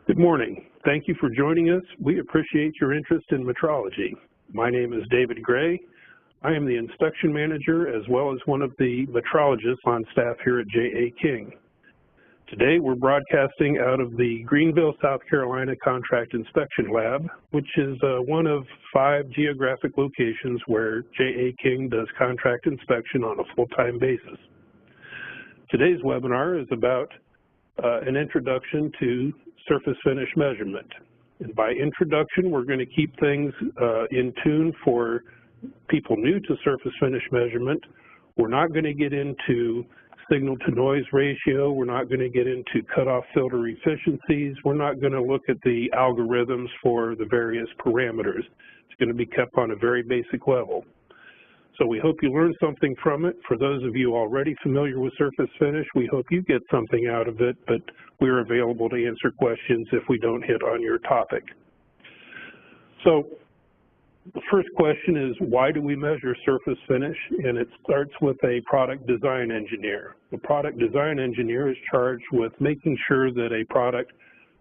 Good morning. Thank you for joining us. We appreciate your interest in metrology. My name is David Gray. I am the inspection manager as well as one of the metrologists on staff here at J.A. King. Today we're broadcasting out of the Greenville, South Carolina Contract Inspection Lab, which is one of 5 geographic locations where J.A. King does contract inspection on a full-time basis. Today's webinar is about an introduction to surface finish measurement. And by introduction, we're going to keep things in tune for people new to surface finish measurement. We're not going to get into signal to noise ratio. We're not going to get into cutoff filter efficiencies. We're not going to look at the algorithms for the various parameters. It's going to be kept on a very basic level. So we hope you learned something from it. For those of you already familiar with surface finish, we hope you get something out of it, but we're available to answer questions if we don't hit on your topic. So the first question is, why do we measure surface finish? And it starts with a product design engineer. The product design engineer is charged with making sure that a product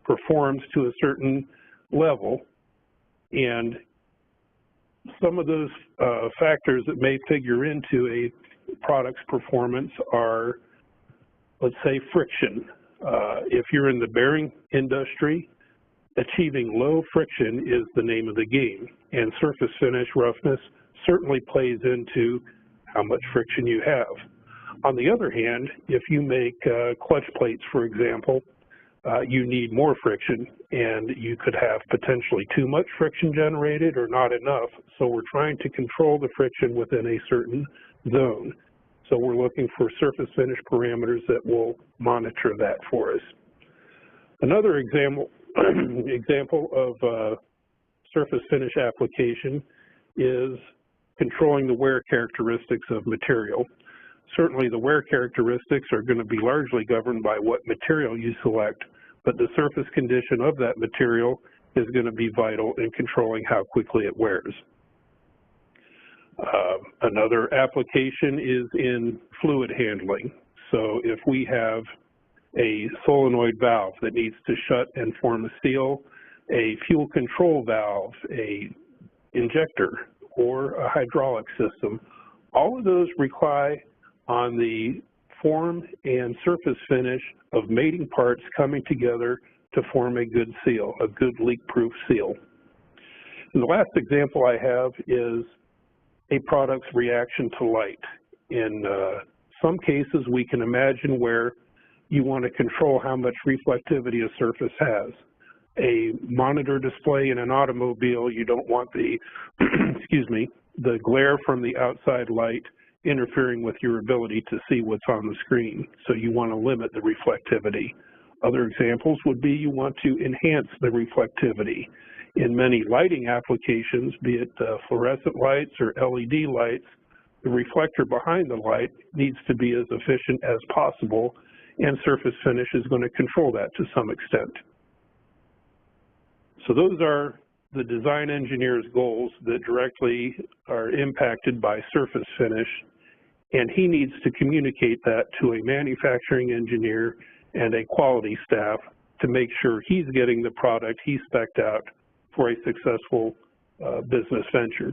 performs to a certain level, and some of those factors that may figure into a product's performance are, let's say, friction. If you're in the bearing industry, achieving low friction is the name of the game, and surface finish roughness certainly plays into how much friction you have. On the other hand, if you make clutch plates, for example, you need more friction, and you could have potentially too much friction generated or not enough. So we're trying to control the friction within a certain zone. So we're looking for surface finish parameters that will monitor that for us. Another example of surface finish application is controlling the wear characteristics of material. Certainly the wear characteristics are going to be largely governed by what material you select, but the surface condition of that material is going to be vital in controlling how quickly it wears. Another application is in fluid handling. So if we have a solenoid valve that needs to shut and form a seal, a fuel control valve, a injector, or a hydraulic system, all of those rely on the form and surface finish of mating parts coming together to form a good seal, a good leak-proof seal. And the last example I have is a product's reaction to light. In some cases, we can imagine where you want to control how much reflectivity a surface has. A monitor display in an automobile, you don't want the, the glare from the outside light interfering with your ability to see what's on the screen. So you want to limit the reflectivity. Other examples would be you want to enhance the reflectivity. In many lighting applications, be it fluorescent lights or LED lights, the reflector behind the light needs to be as efficient as possible, and surface finish is going to control that to some extent. So those are the design engineer's goals that directly are impacted by surface finish, and he needs to communicate that to a manufacturing engineer and a quality staff to make sure he's getting the product he spec'd out for a successful business venture.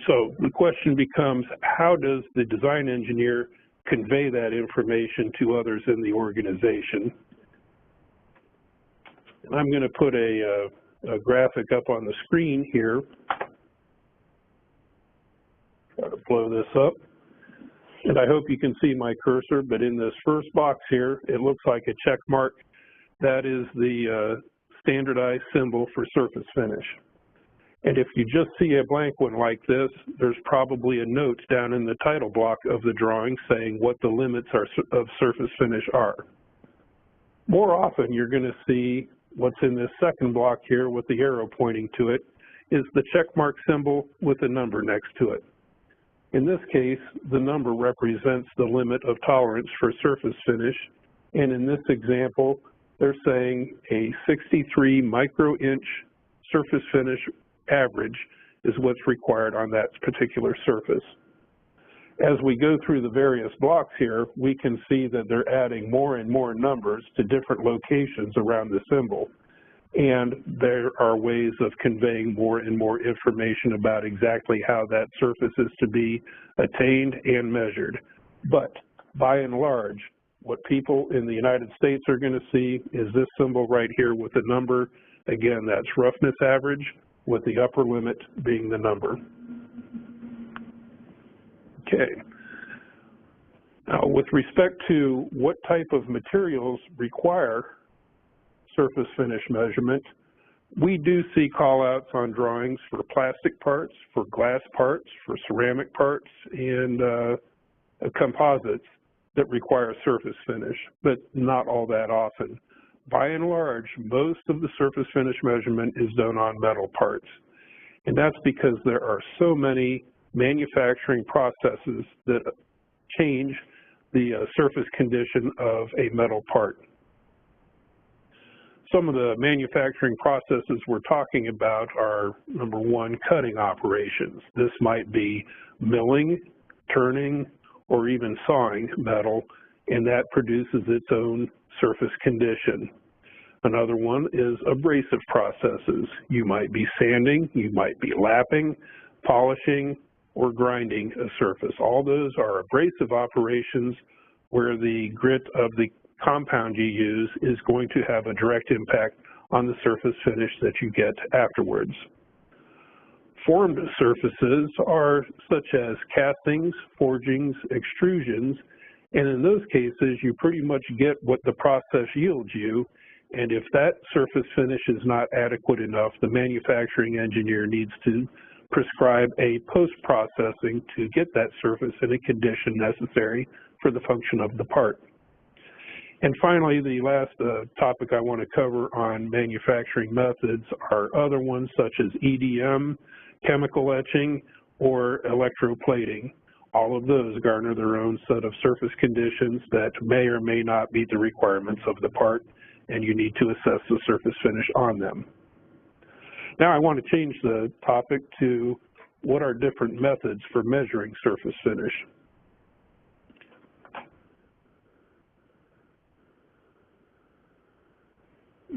So the question becomes, how does the design engineer convey that information to others in the organization? And I'm going to put a graphic up on the screen here. Try to blow this up. And I hope you can see my cursor, but in this first box here, it looks like a check mark. That is the standardized symbol for surface finish. And if you just see a blank one like this, there's probably a note down in the title block of the drawing saying what the limits of surface finish are. More often, you're going to see what's in this second block here with the arrow pointing to it is the check mark symbol with a number next to it. In this case, the number represents the limit of tolerance for surface finish, and in this example, they're saying a 63 micro-inch surface finish average is what's required on that particular surface. As we go through the various blocks here, we can see that they're adding more and more numbers to different locations around the symbol. And there are ways of conveying more and more information about exactly how that surface is to be attained and measured. But by and large, what people in the United States are going to see is this symbol right here with a number. Again, that's roughness average, with the upper limit being the number. Okay. Now, with respect to what type of materials require surface finish measurement, we do see call-outs on drawings for plastic parts, for glass parts, for ceramic parts, and composites that require surface finish, but not all that often. By and large, most of the surface finish measurement is done on metal parts, and that's because there are so many manufacturing processes that change the surface condition of a metal part. Some of the manufacturing processes we're talking about are, number one, cutting operations. This might be milling, turning, or even sawing metal, and that produces its own surface condition. Another one is abrasive processes. You might be sanding, you might be lapping, polishing, or grinding a surface. All those are abrasive operations where the grit of the compound you use is going to have a direct impact on the surface finish that you get afterwards. Formed surfaces are such as castings, forgings, extrusions, and in those cases you pretty much get what the process yields you, and if that surface finish is not adequate enough, the manufacturing engineer needs to prescribe a post-processing to get that surface in a condition necessary for the function of the part. And finally, the last topic I want to cover on manufacturing methods are other ones such as EDM, chemical etching, or electroplating. All of those garner their own set of surface conditions that may or may not meet the requirements of the part, and you need to assess the surface finish on them. Now I want to change the topic to what are different methods for measuring surface finish.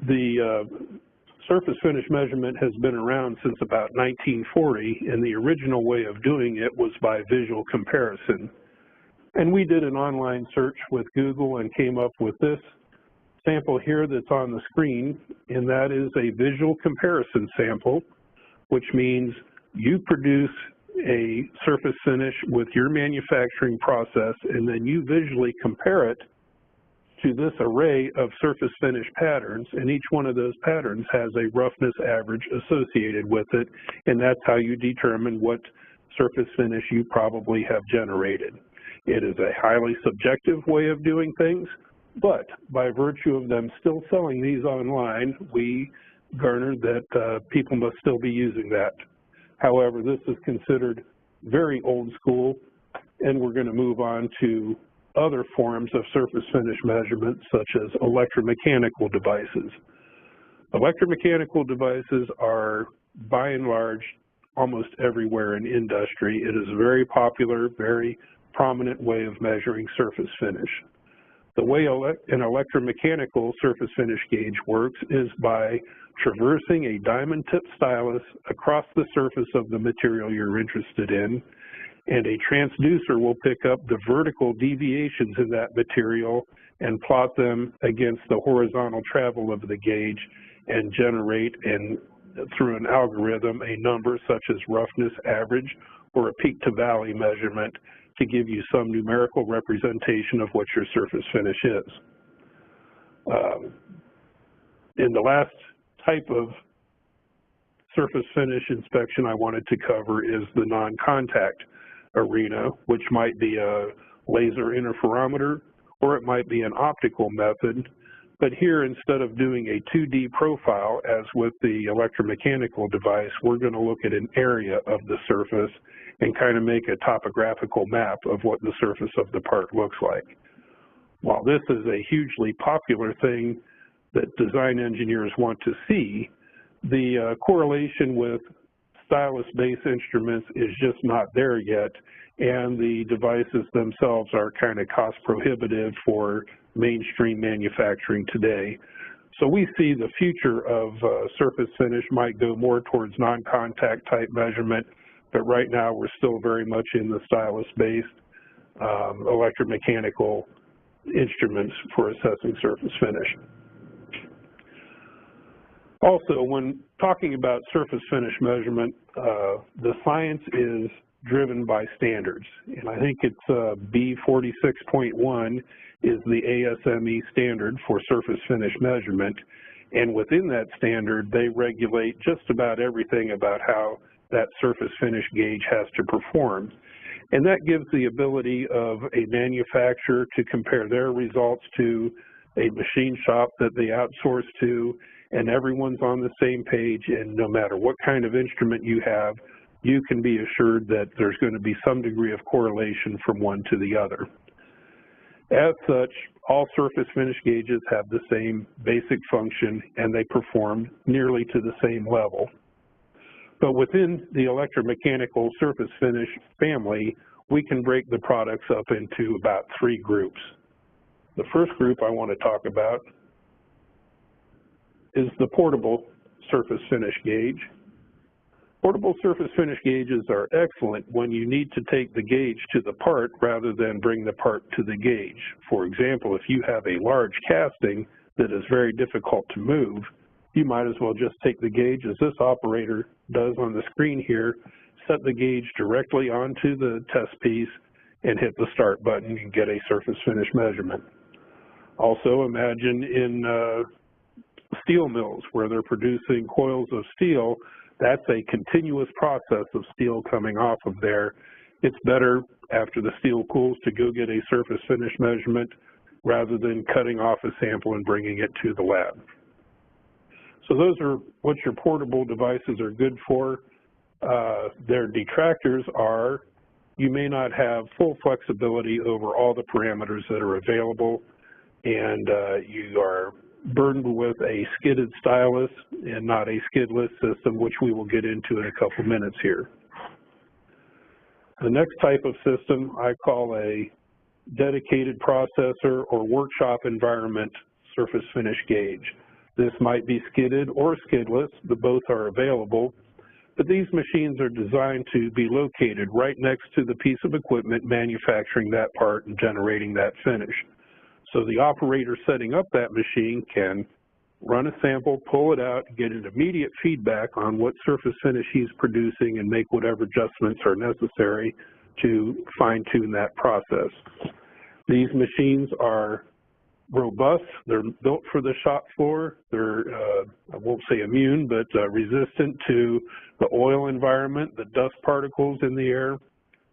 The surface finish measurement has been around since about 1940, and the original way of doing it was by visual comparison. And we did an online search with Google and came up with this sample here that's on the screen, and that is a visual comparison sample, which means you produce a surface finish with your manufacturing process, and then you visually compare it to this array of surface finish patterns, and each one of those patterns has a roughness average associated with it, and that's how you determine what surface finish you probably have generated. It is a highly subjective way of doing things, but by virtue of them still selling these online, we garnered that people must still be using that. However, this is considered very old school, and we're going to move on to other forms of surface finish measurement, such as electromechanical devices. Electromechanical devices are, by and large, almost everywhere in industry. It is a very popular, very prominent way of measuring surface finish. The way an electromechanical surface finish gauge works is by traversing a diamond tip stylus across the surface of the material you're interested in, and a transducer will pick up the vertical deviations in that material and plot them against the horizontal travel of the gauge and generate, through an algorithm, a number such as roughness average or a peak to valley measurement to give you some numerical representation of what your surface finish is. In the last type of surface finish inspection I wanted to cover is the non-contact arena, which might be a laser interferometer or it might be an optical method. But here, instead of doing a 2D profile as with the electromechanical device, we're going to look at an area of the surface and kind of make a topographical map of what the surface of the part looks like. While this is a hugely popular thing that design engineers want to see, the correlation with stylus-based instruments is just not there yet, and the devices themselves are kind of cost prohibitive for mainstream manufacturing today. So we see the future of surface finish might go more towards non-contact type measurement, but right now we're still very much in the stylus-based electromechanical instruments for assessing surface finish. Also, when talking about surface finish measurement, the science is driven by standards, and I think it's B46.1 is the ASME standard for surface finish measurement, and within that standard they regulate just about everything about how that surface finish gauge has to perform. And that gives the ability of a manufacturer to compare their results to a machine shop that they outsource to, and everyone's on the same page, and no matter what kind of instrument you have, you can be assured that there's going to be some degree of correlation from one to the other. As such, all surface finish gauges have the same basic function, and they perform nearly to the same level. But within the electromechanical surface finish family, we can break the products up into about 3 groups. The first group I want to talk about is the portable surface finish gauge. Portable surface finish gauges are excellent when you need to take the gauge to the part rather than bring the part to the gauge. For example, if you have a large casting that is very difficult to move, you might as well just take the gauge, as this operator does on the screen here, set the gauge directly onto the test piece and hit the start button and get a surface finish measurement. Also, imagine in steel mills where they're producing coils of steel. That's a continuous process of steel coming off of there. It's better after the steel cools to go get a surface finish measurement rather than cutting off a sample and bringing it to the lab. So those are what your portable devices are good for. Their detractors are you may not have full flexibility over all the parameters that are available, and you are burdened with a skidded stylus and not a skidless system, which we will get into in a couple minutes here. The next type of system I call a dedicated processor or workshop environment surface finish gauge. This might be skidded or skidless, but both are available. But these machines are designed to be located right next to the piece of equipment manufacturing that part and generating that finish. So the operator setting up that machine can run a sample, pull it out, get an immediate feedback on what surface finish he's producing and make whatever adjustments are necessary to fine-tune that process. These machines are robust. They're built for the shop floor. They're, I won't say immune, but resistant to the oil environment, the dust particles in the air,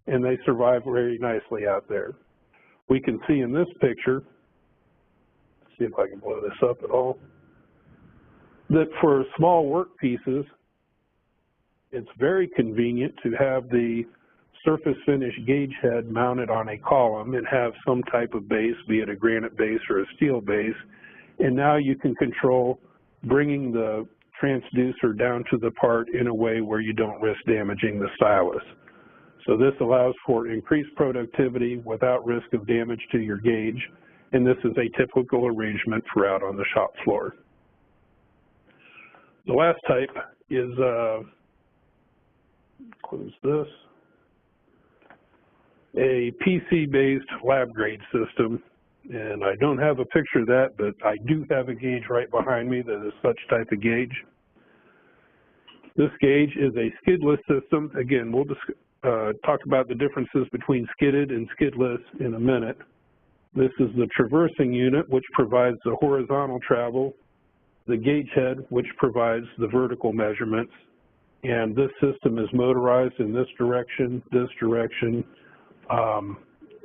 and they survive very nicely out there. We can see in this picture, see if I can blow this up at all, that for small work pieces, it's very convenient to have the surface finish gauge head mounted on a column and have some type of base, be it a granite base or a steel base, and now you can control bringing the transducer down to the part in a way where you don't risk damaging the stylus. So this allows for increased productivity without risk of damage to your gauge, and this is a typical arrangement for out on the shop floor. The last type is, close this, a PC-based lab-grade system, and I don't have a picture of that, but I do have a gauge right behind me that is such type of gauge. This gauge is a skidless system. Again, we'll talk about the differences between skidded and skidless in a minute. This is the traversing unit, which provides the horizontal travel, the gauge head, which provides the vertical measurements, and this system is motorized in this direction,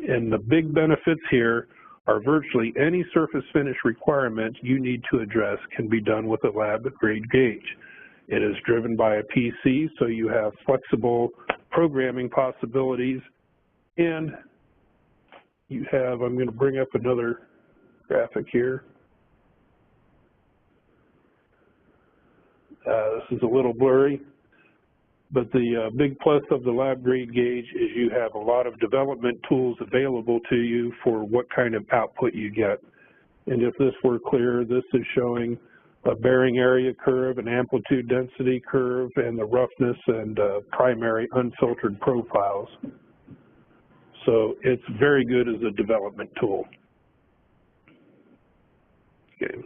and the big benefits here are virtually any surface finish requirement you need to address can be done with a lab-grade gauge. It is driven by a PC, so you have flexible programming possibilities, and you have, I'm going to bring up another graphic here. This is a little blurry, But the big plus of the lab grade gauge is you have a lot of development tools available to you for what kind of output you get. And if this were clear, this is showing a bearing area curve, an amplitude density curve, and the roughness and primary unfiltered profiles. So it's very good as a development tool. Okay.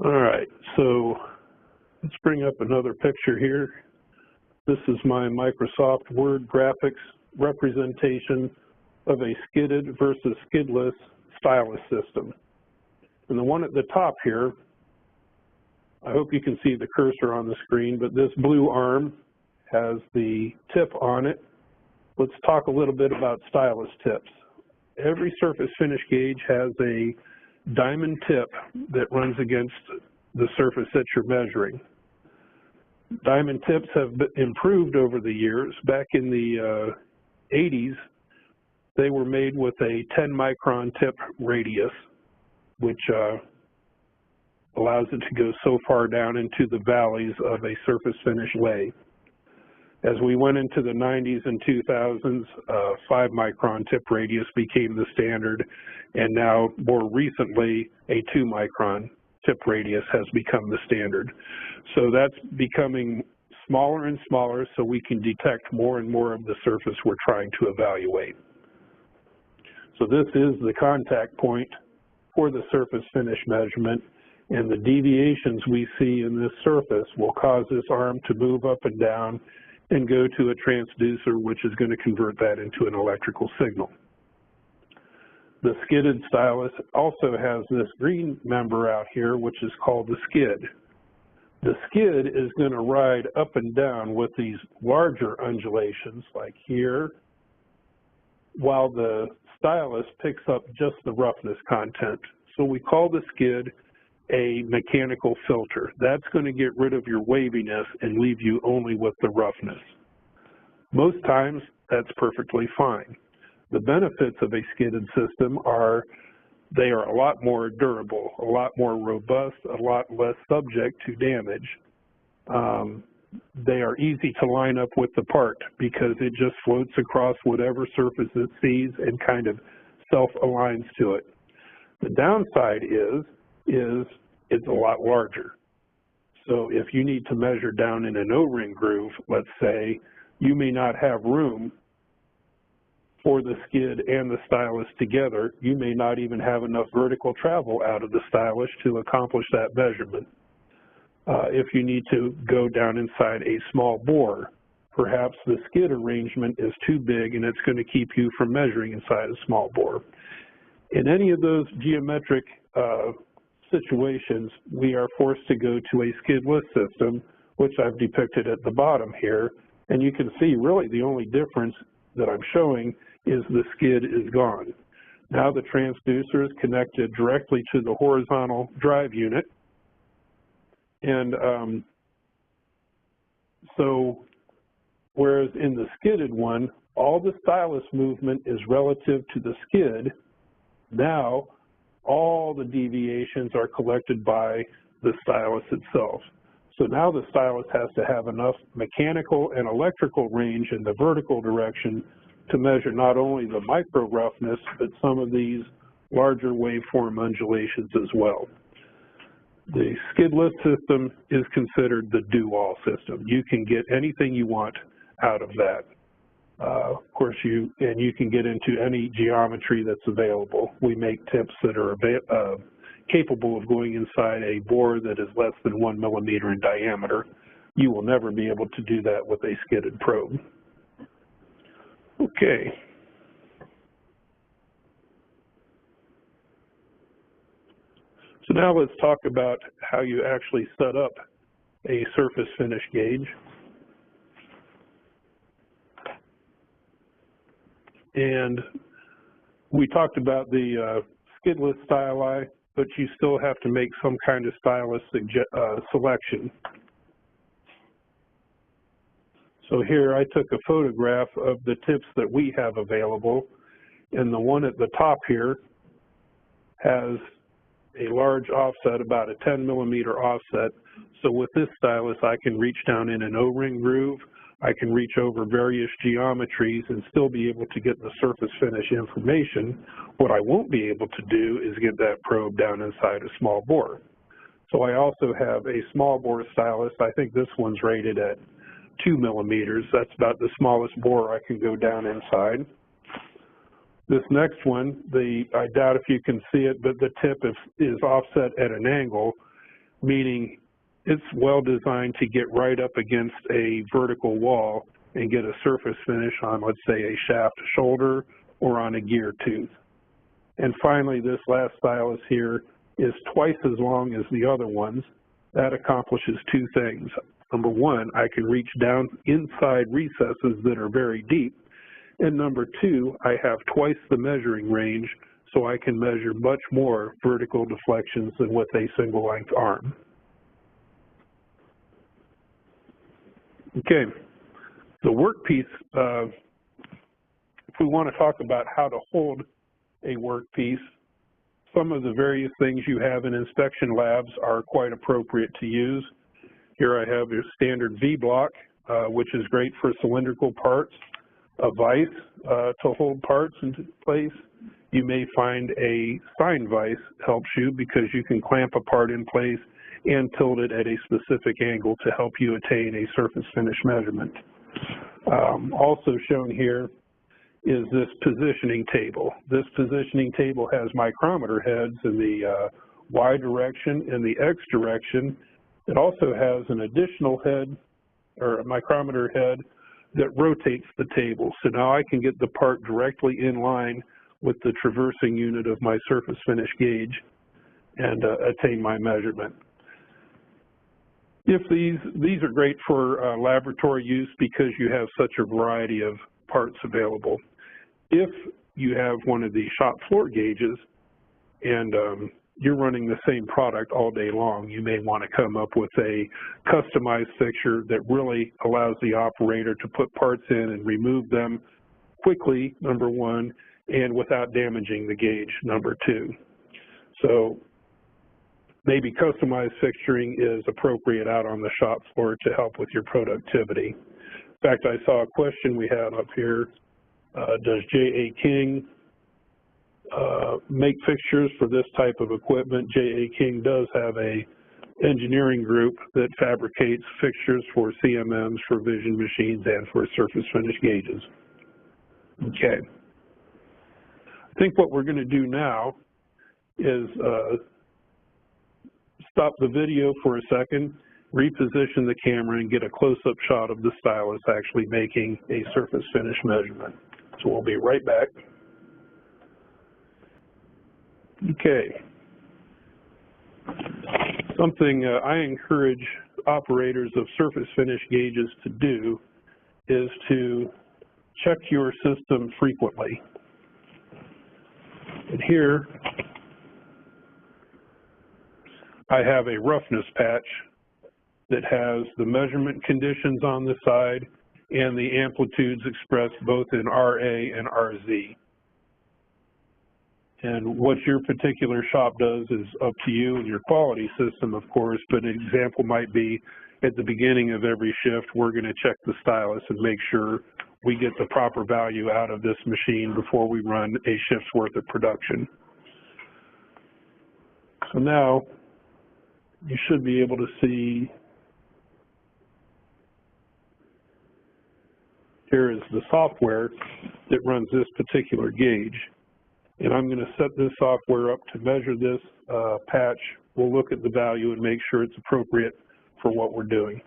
All right, so let's bring up another picture here. This is my Microsoft Word graphics representation of a skidded versus skidless stylus system. And the one at the top here, I hope you can see the cursor on the screen, but this blue arm has the tip on it. Let's talk a little bit about stylus tips. Every surface finish gauge has a diamond tip that runs against the surface that you're measuring. Diamond tips have improved over the years. Back in the 80s, they were made with a 10 micron tip radius, which allows it to go so far down into the valleys of a surface finish lay. As we went into the 90s and 2000s, 5 micron tip radius became the standard, and now more recently a 2 micron tip radius has become the standard. So that's becoming smaller and smaller so we can detect more and more of the surface we're trying to evaluate. So this is the contact point for the surface finish measurement, and the deviations we see in this surface will cause this arm to move up and down and go to a transducer, which is going to convert that into an electrical signal. The skidded stylus also has this green member out here, which is called the skid. The skid is going to ride up and down with these larger undulations, like here, while the stylus picks up just the roughness content. So we call the skid a mechanical filter. That's going to get rid of your waviness and leave you only with the roughness. Most times, that's perfectly fine. The benefits of a skidded system are they are a lot more durable, a lot more robust, a lot less subject to damage. They are easy to line up with the part because it just floats across whatever surface it sees and kind of self-aligns to it. The downside is it's a lot larger. So if you need to measure down in an O-ring groove, let's say, you may not have room for the skid and the stylus together. You may not even have enough vertical travel out of the stylus to accomplish that measurement. If you need to go down inside a small bore, perhaps the skid arrangement is too big and it's going to keep you from measuring inside a small bore. In any of those geometric situations, we are forced to go to a skidless system, which I've depicted at the bottom here, and you can see really the only difference that I'm showing is the skid is gone. Now the transducer is connected directly to the horizontal drive unit, and so whereas in the skidded one, all the stylus movement is relative to the skid, now all the deviations are collected by the stylus itself. So now the stylus has to have enough mechanical and electrical range in the vertical direction to measure not only the micro roughness, but some of these larger waveform undulations as well. The skidless system is considered the do-all system. You can get anything you want out of that. Of course, you can get into any geometry that's available. We make tips that are capable of going inside a bore that is less than 1 millimeter in diameter. You will never be able to do that with a skidded probe. Okay. So now let's talk about how you actually set up a surface finish gauge. And we talked about the skidless styli, but you still have to make some kind of stylus selection. So here I took a photograph of the tips that we have available, and the one at the top here has a large offset, about a 10 millimeter offset. So with this stylus, I can reach down in an O-ring groove, I can reach over various geometries and still be able to get the surface finish information. What I won't be able to do is get that probe down inside a small bore. So I also have a small bore stylus. I think this one's rated at 2 millimeters. That's about the smallest bore I can go down inside. This next one, I doubt if you can see it, but the tip is offset at an angle, meaning it's well designed to get right up against a vertical wall and get a surface finish on, let's say, a shaft shoulder or on a gear tooth. And finally, this last stylus here is twice as long as the other ones. That accomplishes two things. Number one, I can reach down inside recesses that are very deep. And number two, I have twice the measuring range, so I can measure much more vertical deflections than with a single length arm. Okay, the workpiece, if we want to talk about how to hold a workpiece, some of the various things you have in inspection labs are quite appropriate to use. Here I have your standard V-block, which is great for cylindrical parts, a vise to hold parts into place. You may find a sine vise helps you because you can clamp a part in place and tilt it at a specific angle to help you attain a surface finish measurement. Also shown here is this positioning table. This positioning table has micrometer heads in the Y direction and the X direction. It also has an additional head, or a micrometer head, that rotates the table. So now I can get the part directly in line with the traversing unit of my surface finish gauge and attain my measurement. If these are great for laboratory use because you have such a variety of parts available. If you have one of the shop floor gauges and you're running the same product all day long, you may want to come up with a customized fixture that really allows the operator to put parts in and remove them quickly, number one, and without damaging the gauge, number two. So maybe customized fixturing is appropriate out on the shop floor to help with your productivity. In fact, I saw a question we had up here. Does J.A. King make fixtures for this type of equipment? J.A. King does have a engineering group that fabricates fixtures for CMMs, for vision machines, and for surface finish gauges. Okay. I think what we're going to do now is stop the video for a second, reposition the camera, and get a close-up shot of the stylus actually making a surface finish measurement. So we'll be right back. Okay. Something I encourage operators of surface finish gauges to do is to check your system frequently. And here I have a roughness patch that has the measurement conditions on the side and the amplitudes expressed both in RA and RZ. And what your particular shop does is up to you and your quality system, of course, but an example might be at the beginning of every shift, we're going to check the stylus and make sure we get the proper value out of this machine before we run a shift's worth of production. So now you should be able to see, here is the software that runs this particular gauge. And I'm going to set this software up to measure this patch. We'll look at the value and make sure it's appropriate for what we're doing.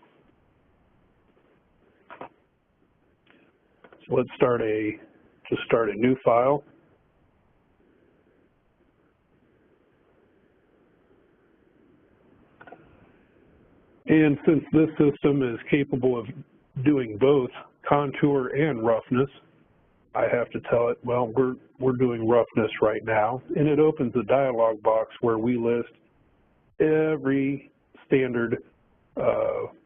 So let's start a new file. And since this system is capable of doing both contour and roughness, I have to tell it, well, we're doing roughness right now, and it opens a dialog box where we list every standard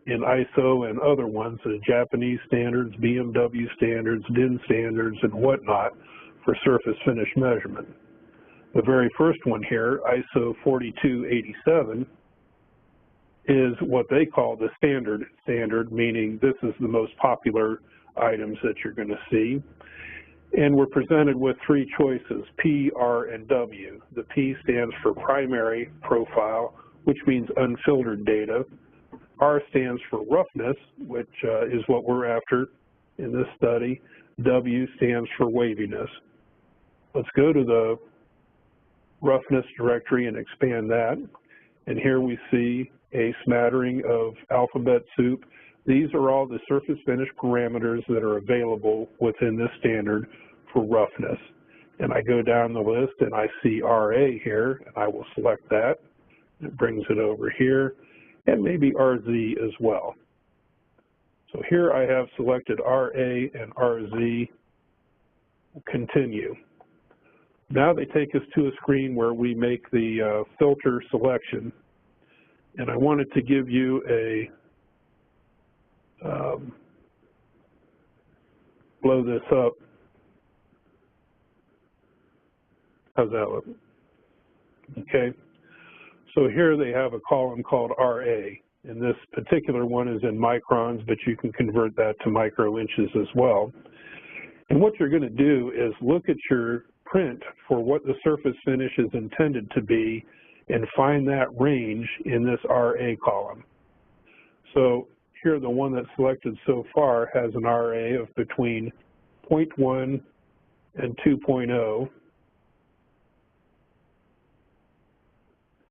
in ISO and other ones, the Japanese standards, BMW standards, DIN standards, and whatnot for surface finish measurement. The very first one here, ISO 4287, is what they call the standard, meaning this is the most popular items that you're going to see. And we're presented with three choices, P, R, and W. The P stands for primary profile, which means unfiltered data. R stands for roughness, which is what we're after in this study. W stands for waviness. Let's go to the roughness directory and expand that. And here we see a smattering of alphabet soup. These are all the surface finish parameters that are available within this standard for roughness. And I go down the list and I see RA here, and I will select that. It brings it over here, and maybe RZ as well. So here I have selected RA and RZ. Continue. Now they take us to a screen where we make the filter selection, and I wanted to give you a blow this up. How's that look? Okay. So here they have a column called RA, and this particular one is in microns, but you can convert that to micro inches as well. And what you're going to do is look at your print for what the surface finish is intended to be and find that range in this RA column. So here the one that's selected so far has an RA of between 0.1 and 2.0.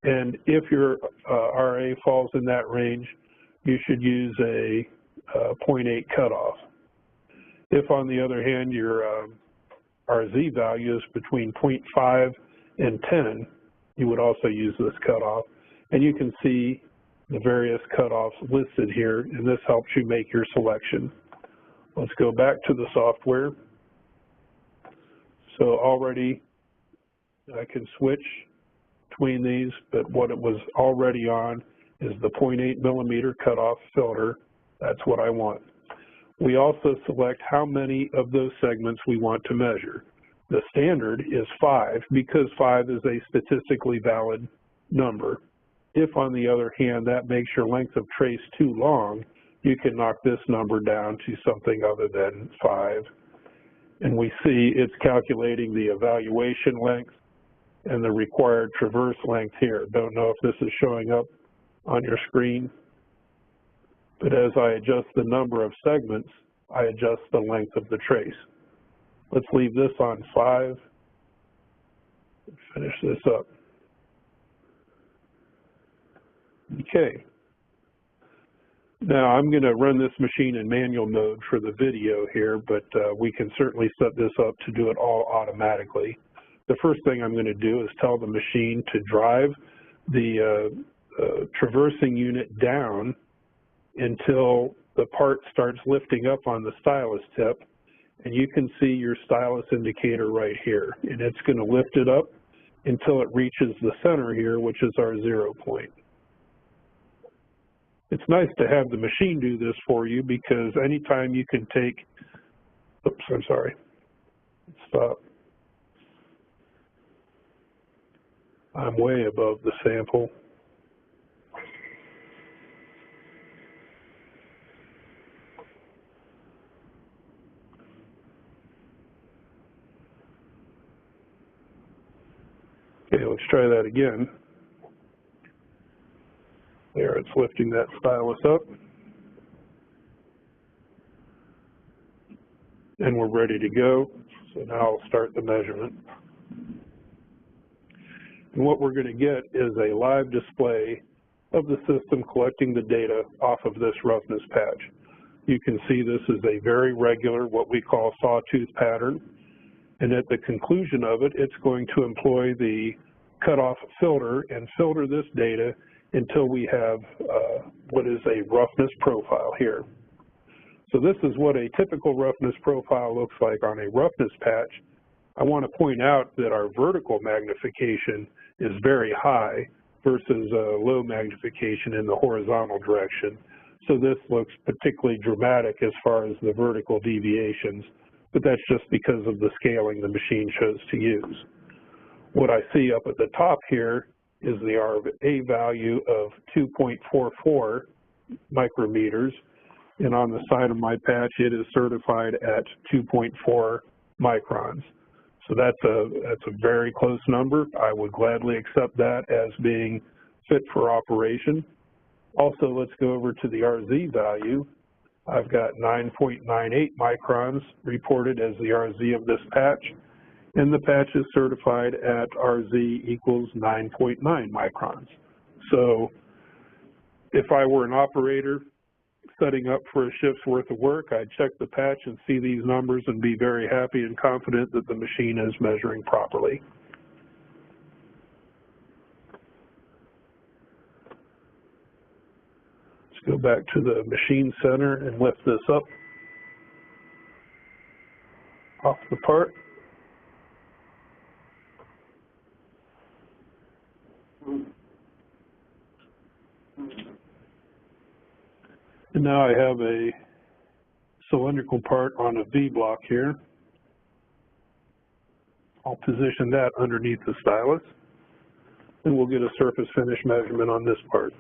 And if your RA falls in that range, you should use a 0.8 cutoff. If, on the other hand, your RZ value is between 0.5 and 10, you would also use this cutoff. And you can see the various cutoffs listed here, and this helps you make your selection. Let's go back to the software. So already I can switch between these, but what it was already on is the 0.8 millimeter cutoff filter. That's what I want. We also select how many of those segments we want to measure. The standard is 5 because 5 is a statistically valid number. If, on the other hand, that makes your length of trace too long, you can knock this number down to something other than 5. And we see it's calculating the evaluation length and the required traverse length here. Don't know if this is showing up on your screen, but as I adjust the number of segments, I adjust the length of the trace. Let's leave this on 5 and finish this up. Okay. Now I'm going to run this machine in manual mode for the video here, but we can certainly set this up to do it all automatically. The first thing I'm going to do is tell the machine to drive the traversing unit down until the part starts lifting up on the stylus tip, and you can see your stylus indicator right here, and it's going to lift it up until it reaches the center here, which is our 0 point. It's nice to have the machine do this for you because anytime you can take, oops, I'm sorry, stop. I'm way above the sample. Okay, let's try that again. There, it's lifting that stylus up. And we're ready to go. So now I'll start the measurement. And what we're going to get is a live display of the system collecting the data off of this roughness patch. You can see this is a very regular, what we call sawtooth pattern. And at the conclusion of it, it's going to employ the cutoff filter and filter this data until we have what is a roughness profile here. So this is what a typical roughness profile looks like on a roughness patch. I want to point out that our vertical magnification is very high, versus low magnification in the horizontal direction. So this looks particularly dramatic as far as the vertical deviations, but that's just because of the scaling the machine chose to use. What I see up at the top here is the RA value of 2.44 micrometers, and on the side of my patch it is certified at 2.4 microns. So that's a very close number. I would gladly accept that as being fit for operation. Also, let's go over to the RZ value. I've got 9.98 microns reported as the RZ of this patch, and the patch is certified at RZ equals 9.9 microns. So if I were an operator setting up for a shift's worth of work, I'd check the patch and see these numbers and be very happy and confident that the machine is measuring properly. Let's go back to the machine center and lift this up off the part. And now I have a cylindrical part on a V block here. I'll position that underneath the stylus, and we'll get a surface finish measurement on this part.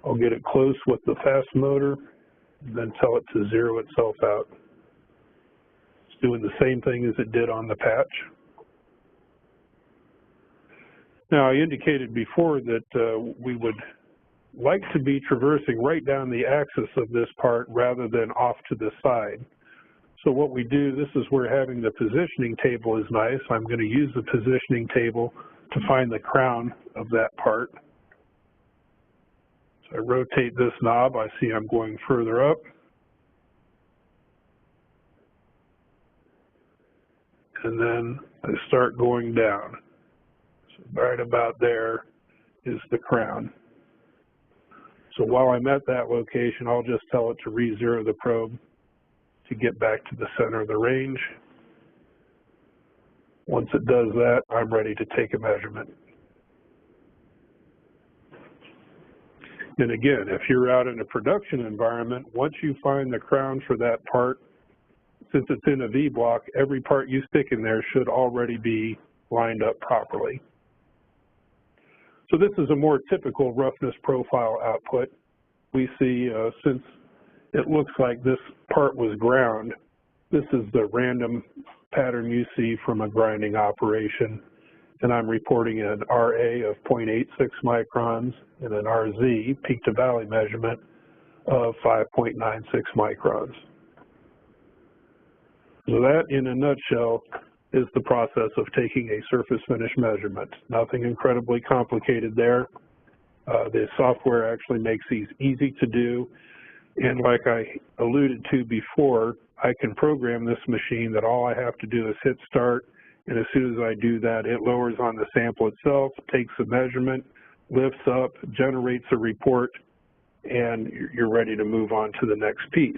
I'll get it close with the fast motor, then tell it to zero itself out. It's doing the same thing as it did on the patch. Now, I indicated before that we would like to be traversing right down the axis of this part rather than off to the side. So what we do, this is where having the positioning table is nice. I'm going to use the positioning table to find the crown of that part. So I rotate this knob, I see I'm going further up. And then I start going down. So right about there is the crown. So while I'm at that location, I'll just tell it to re-zero the probe to get back to the center of the range. Once it does that, I'm ready to take a measurement. And again, if you're out in a production environment, once you find the crown for that part, since it's in a V block, every part you stick in there should already be lined up properly. So this is a more typical roughness profile output. We see, since it looks like this part was ground, this is the random pattern you see from a grinding operation. And I'm reporting an RA of 0.86 microns and an RZ, peak to valley measurement, of 5.96 microns. So that, in a nutshell, is the process of taking a surface finish measurement. Nothing incredibly complicated there. The software actually makes these easy to do. And like I alluded to before, I can program this machine that all I have to do is hit start, and as soon as I do that, it lowers on the sample itself, takes a measurement, lifts up, generates a report, and you're ready to move on to the next piece.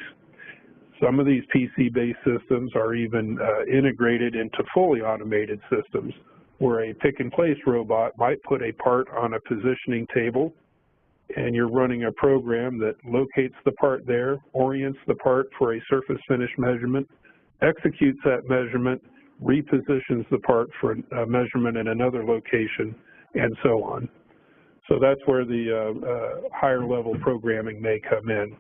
Some of these PC-based systems are even integrated into fully automated systems, where a pick-and-place robot might put a part on a positioning table, and you're running a program that locates the part there, orients the part for a surface finish measurement, executes that measurement, repositions the part for a measurement in another location, and so on. So that's where the higher level programming may come in.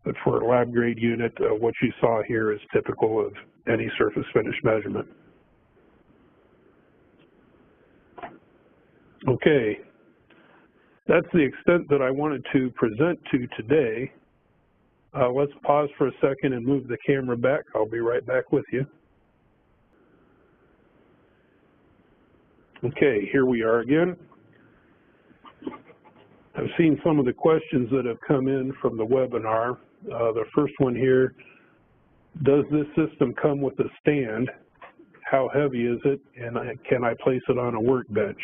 But for a lab grade unit, what you saw here is typical of any surface finish measurement. Okay, that's the extent that I wanted to present to today. Let's pause for a second and move the camera back. I'll be right back with you. Okay, here we are again. I've seen some of the questions that have come in from the webinar. The first one here, does this system come with a stand? How heavy is it? And can I place it on a workbench?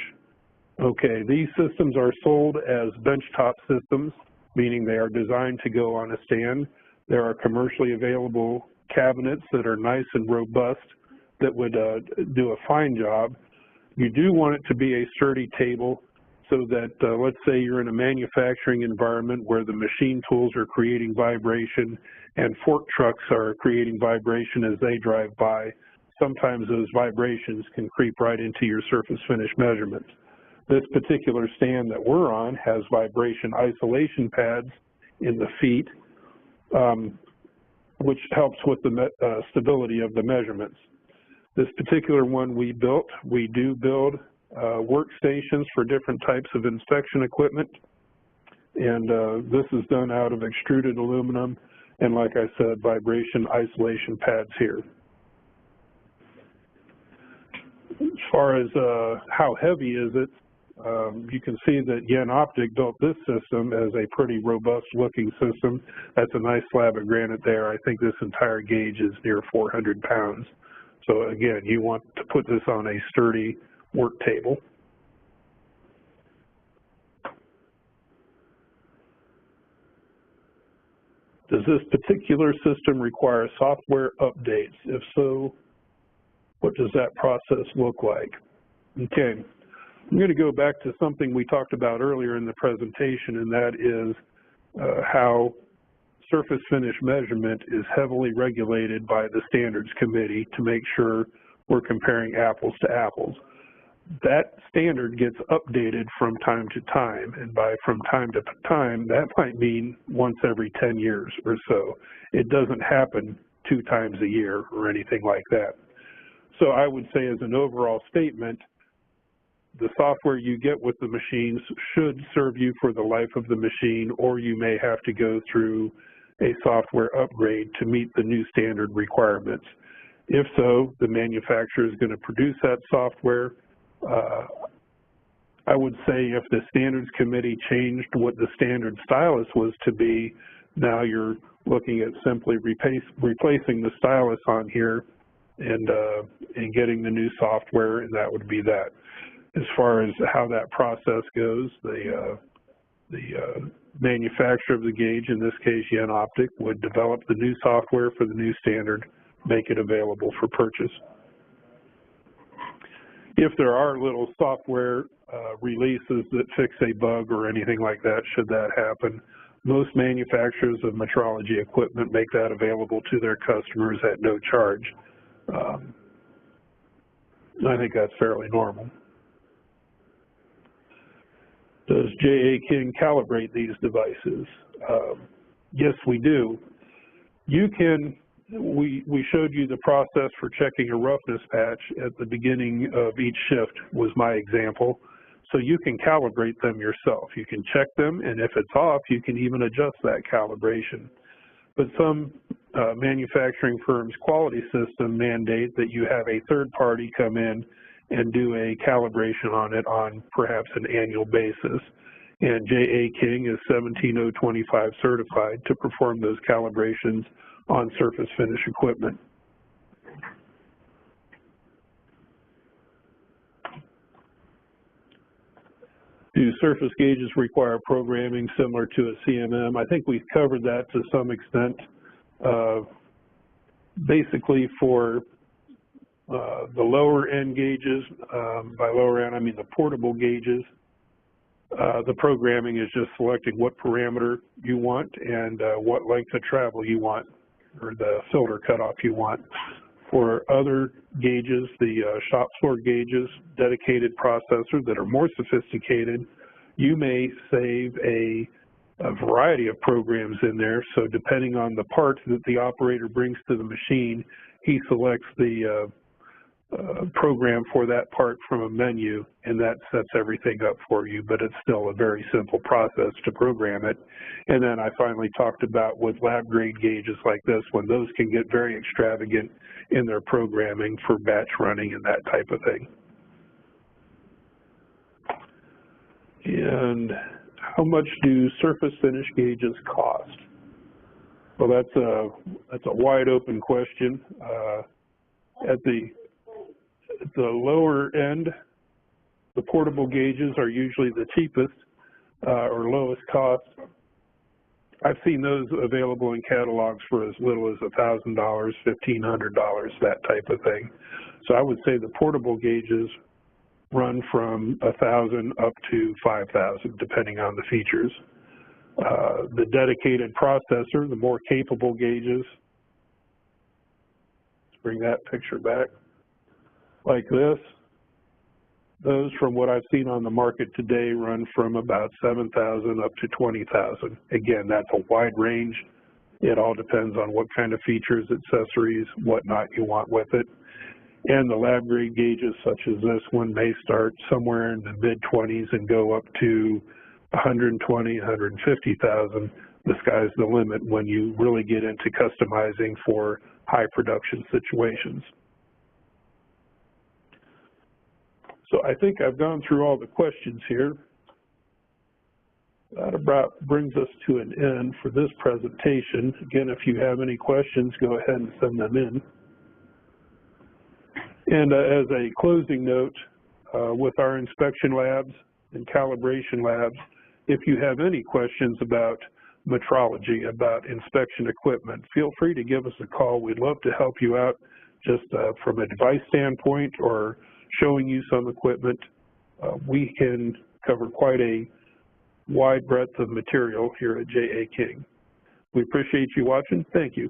Okay, these systems are sold as benchtop systems. meaning they are designed to go on a stand. There are commercially available cabinets that are nice and robust that would do a fine job. You do want it to be a sturdy table so that, let's say you're in a manufacturing environment where the machine tools are creating vibration and fork trucks are creating vibration as they drive by. Sometimes those vibrations can creep right into your surface finish measurements. This particular stand that we're on has vibration isolation pads in the feet, which helps with the stability of the measurements. This particular one we built, we do build workstations for different types of inspection equipment, and this is done out of extruded aluminum and, like I said, vibration isolation pads here. As far as how heavy is it, you can see that Jenoptik built this system as a pretty robust looking system. That's a nice slab of granite there. I think this entire gauge is near 400 pounds. So again, you want to put this on a sturdy work table. Does this particular system require software updates? If so, what does that process look like? Okay, I'm going to go back to something we talked about earlier in the presentation, and that is how surface finish measurement is heavily regulated by the standards committee to make sure we're comparing apples to apples. That standard gets updated from time to time, and by from time to time, that might mean once every 10 years or so. It doesn't happen 2 times a year or anything like that. So I would say as an overall statement, the software you get with the machines should serve you for the life of the machine, or you may have to go through a software upgrade to meet the new standard requirements. If so, the manufacturer is going to produce that software. I would say if the standards committee changed what the standard stylus was to be, now you're looking at simply replacing the stylus on here and getting the new software, and that would be that. As far as how that process goes, the manufacturer of the gauge, in this case Jenoptik, would develop the new software for the new standard, make it available for purchase. If there are little software releases that fix a bug or anything like that, should that happen, most manufacturers of metrology equipment make that available to their customers at no charge. I think that's fairly normal. Does J.A. King calibrate these devices? Yes, we do. You can, we showed you the process for checking a roughness patch at the beginning of each shift was my example. So you can calibrate them yourself. You can check them, and if it's off, you can even adjust that calibration. But some manufacturing firms' quality system mandate that you have a third party come in and do a calibration on it on perhaps an annual basis. And J.A. King is 17025 certified to perform those calibrations on surface finish equipment. Do surface gauges require programming similar to a CMM? I think we've covered that to some extent. Basically for the lower end gauges, by lower end I mean the portable gauges, the programming is just selecting what parameter you want and what length of travel you want, or the filter cutoff you want. For other gauges, the shop floor gauges, dedicated processors that are more sophisticated, you may save a variety of programs in there. So depending on the part that the operator brings to the machine, he selects the program for that part from a menu, and that sets everything up for you, but it's still a very simple process to program it. And then I finally talked about with lab grade gauges like this one, those can get very extravagant in their programming for batch running and that type of thing. And how much do surface finish gauges cost? Well, that's a wide open question. At the lower end, the portable gauges are usually the cheapest or lowest cost. I've seen those available in catalogs for as little as $1,000, $1,500, that type of thing. So I would say the portable gauges run from $1,000 up to $5,000, depending on the features. The dedicated processor, the more capable gauges, let's bring that picture back, like this. Those, from what I've seen on the market today, run from about $7,000 up to $20,000. Again, that's a wide range. It all depends on what kind of features, accessories, whatnot you want with it. And the lab grade gauges such as this one may start somewhere in the mid-20s and go up to 120, 150,000. The sky's the limit when you really get into customizing for high production situations. So I think I've gone through all the questions here. That about brings us to an end for this presentation. Again, if you have any questions, go ahead and send them in. And as a closing note, with our inspection labs and calibration labs, if you have any questions about metrology, about inspection equipment, feel free to give us a call. We'd love to help you out just from a device standpoint or showing you some equipment. We can cover quite a wide breadth of material here at J.A. King. We appreciate you watching. Thank you.